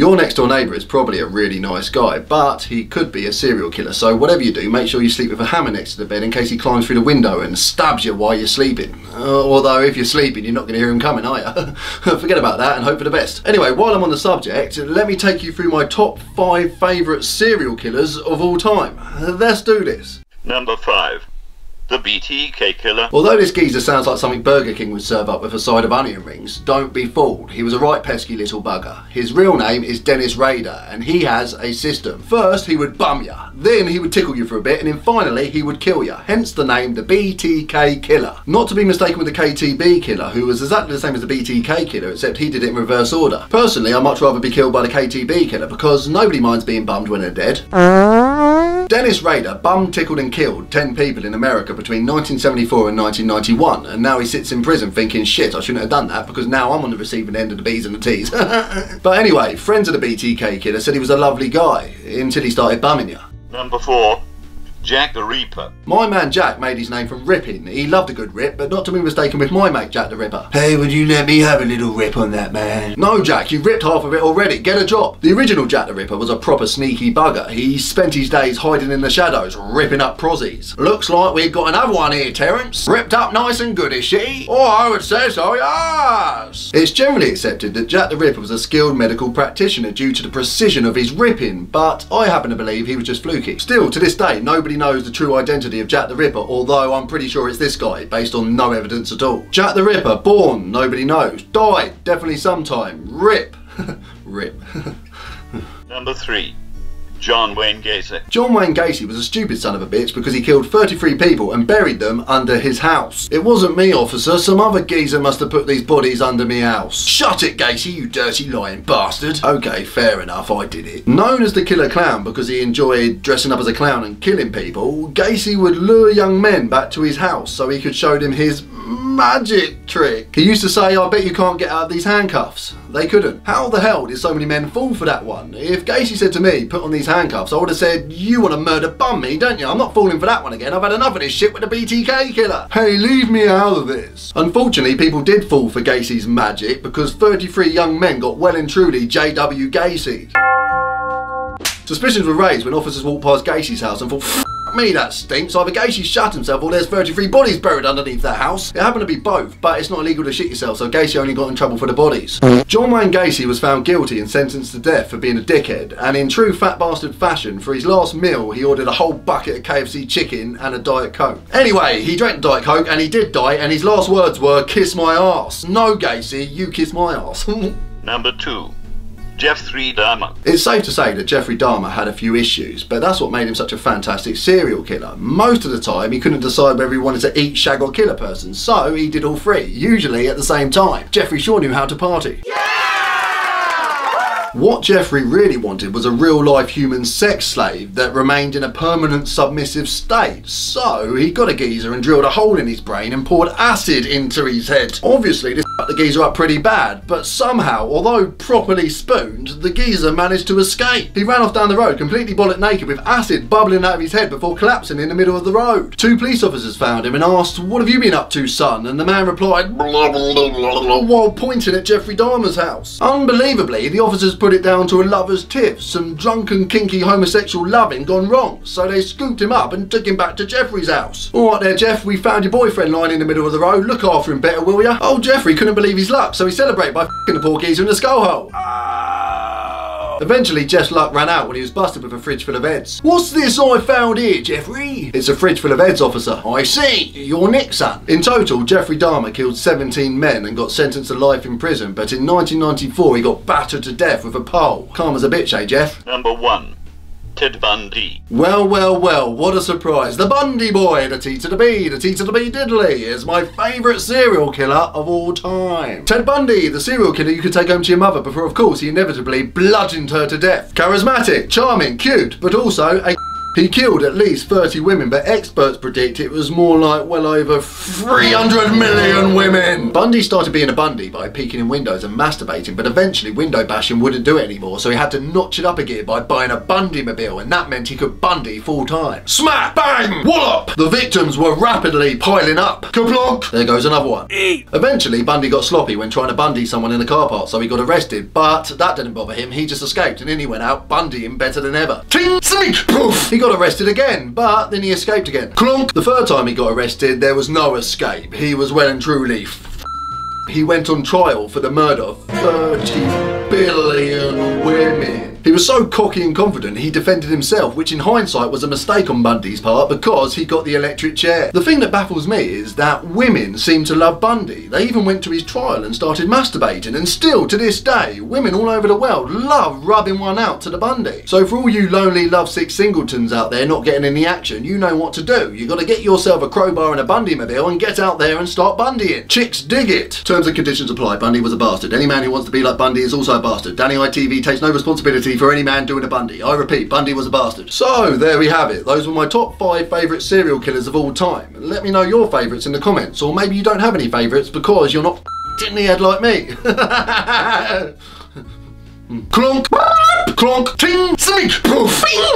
Your next door neighbour is probably a really nice guy, but he could be a serial killer, so whatever you do, make sure you sleep with a hammer next to the bed in case he climbs through the window and stabs you while you're sleeping. Although if you're sleeping, you're not going to hear him coming, are you? Forget about that and hope for the best. Anyway, while I'm on the subject, let me take you through my top 5 favourite serial killers of all time. Let's do this. Number 5. The BTK Killer. Although this geezer sounds like something Burger King would serve up with a side of onion rings, don't be fooled. He was a right pesky little bugger. His real name is Dennis Rader, and he has a system. First, he would bum ya, then he would tickle you for a bit, and then finally he would kill ya. Hence the name, the BTK Killer. Not to be mistaken with the KTB Killer, who was exactly the same as the BTK Killer, except he did it in reverse order. Personally, I'd much rather be killed by the KTB Killer, because nobody minds being bummed when they're dead. Dennis Rader bummed, tickled and killed 10 people in America between 1974 and 1991, and now he sits in prison thinking, shit, I shouldn't have done that because now I'm on the receiving end of the B's and the T's. But anyway, friends of the BTK Killer said he was a lovely guy, until he started bumming you. Number 4. Jack the Ripper. My man Jack made his name from ripping. He loved a good rip, but not to be mistaken with my mate Jack the Ripper. Hey, would you let me have a little rip on that, man? No, Jack, you've ripped half of it already. Get a job. The original Jack the Ripper was a proper sneaky bugger. He spent his days hiding in the shadows, ripping up prozzies. Looks like we've got another one here, Terence. Ripped up nice and good, is she? Oh, I would say so, yes. It's generally accepted that Jack the Ripper was a skilled medical practitioner due to the precision of his ripping, but I happen to believe he was just fluky. Still, to this day, nobody knows the true identity of Jack the Ripper, although I'm pretty sure it's this guy, based on no evidence at all. Jack the Ripper, born, nobody knows. Died, definitely sometime. Rip. Rip. Number 3. John Wayne Gacy. John Wayne Gacy was a stupid son of a bitch because he killed 33 people and buried them under his house. It wasn't me, officer. Some other geezer must have put these bodies under me house. Shut it, Gacy, you dirty lying bastard. Okay, fair enough, I did it. Known as the Killer Clown because he enjoyed dressing up as a clown and killing people, Gacy would lure young men back to his house so he could show them his magic trick. He used to say, I bet you can't get out of these handcuffs. They couldn't. How the hell did so many men fall for that one? If Gacy said to me, put on these handcuffs, I would have said, you want to murder bum me, don't you? I'm not falling for that one again. I've had enough of this shit with the BTK Killer. Hey, leave me out of this. Unfortunately, people did fall for Gacy's magic because 33 young men got well and truly J.W. Gacy. Suspicions were raised when officers walked past Gacy's house and thought, f me, that stinks. Either Gacy shot himself or there's 33 bodies buried underneath that house. It happened to be both, but it's not illegal to shit yourself, so Gacy only got in trouble for the bodies. John Wayne Gacy was found guilty and sentenced to death for being a dickhead, and in true fat bastard fashion, for his last meal he ordered a whole bucket of KFC chicken and a Diet Coke. Anyway, he drank the Diet Coke and he did die, and his last words were, kiss my arse. No, Gacy, you kiss my arse. Number 2. Jeffrey Dahmer. It's safe to say that Jeffrey Dahmer had a few issues, but that's what made him such a fantastic serial killer. Most of the time he couldn't decide whether he wanted to eat, shag or kill a person, so he did all three, usually at the same time. Jeffrey sure knew how to party. What Jeffrey really wanted was a real-life human sex slave that remained in a permanent submissive state. So he got a geezer and drilled a hole in his brain and poured acid into his head. Obviously this fucked the geezer up pretty bad, but somehow, although properly spooned, the geezer managed to escape. He ran off down the road completely bollock naked with acid bubbling out of his head before collapsing in the middle of the road. 2 police officers found him and asked, "What have you been up to, son?" And the man replied, blah, blah, blah, blah, blah, while pointing at Jeffrey Dahmer's house. Unbelievably, the officers put it down to a lover's tiff, some drunken kinky homosexual loving gone wrong, so they scooped him up and took him back to Jeffrey's house. Alright there, Jeff, we found your boyfriend lying in the middle of the road, look after him better, will ya? Old Jeffrey couldn't believe his luck, so he celebrated by f***ing the poor geezer in the skull hole. Eventually, Jeff's luck ran out when he was busted with a fridge full of heads. "What's this I found here, Jeffrey?" "It's a fridge full of heads, officer." "I see. You're Nick, son." In total, Jeffrey Dahmer killed 17 men and got sentenced to life in prison, but in 1994 he got battered to death with a pole. Calm as a bitch, eh, Jeff? Number 1. Ted Bundy. Well, well, well, what a surprise. The Bundy boy, the T to the B, the T to the B diddly, is my favourite serial killer of all time. Ted Bundy, the serial killer you could take home to your mother before, of course, he inevitably bludgeoned her to death. Charismatic, charming, cute, but also a He killed at least 30 women, but experts predict it was more like well over 300 million women. Bundy started being a Bundy by peeking in windows and masturbating, but eventually window bashing wouldn't do it anymore, so he had to notch it up a gear by buying a Bundy-mobile, and that meant he could Bundy full time. Smack! Bang! Wallop! The victims were rapidly piling up. Kaplonk! There goes another one. Eventually, Bundy got sloppy when trying to Bundy someone in a car park, so he got arrested, but that didn't bother him. He just escaped, and then he went out Bundying better than ever. Ting! Sneak! Poof! He got arrested again, but then he escaped again. Clonk! The third time he got arrested, there was no escape. He was well and truly he went on trial for the murder of 30 billion women. He was so cocky and confident he defended himself, which in hindsight was a mistake on Bundy's part because he got the electric chair. The thing that baffles me is that women seem to love Bundy. They even went to his trial and started masturbating, and still to this day, women all over the world love rubbing one out to the Bundy. So for all you lonely lovesick singletons out there not getting any action, you know what to do. You gotta get yourself a crowbar and a Bundy-mobile and get out there and start Bundying. Chicks dig it. Terms and conditions apply. Bundy was a bastard. Any man who wants to be like Bundy is also a bastard. Danny ITV takes no responsibility for any man doing a Bundy. I repeat, Bundy was a bastard. So there we have it. Those were my top 5 favourite serial killers of all time. Let me know your favourites in the comments, or maybe you don't have any favourites because you're not in the head like me. Clonk, clonk, ting, sneak, poof, bing.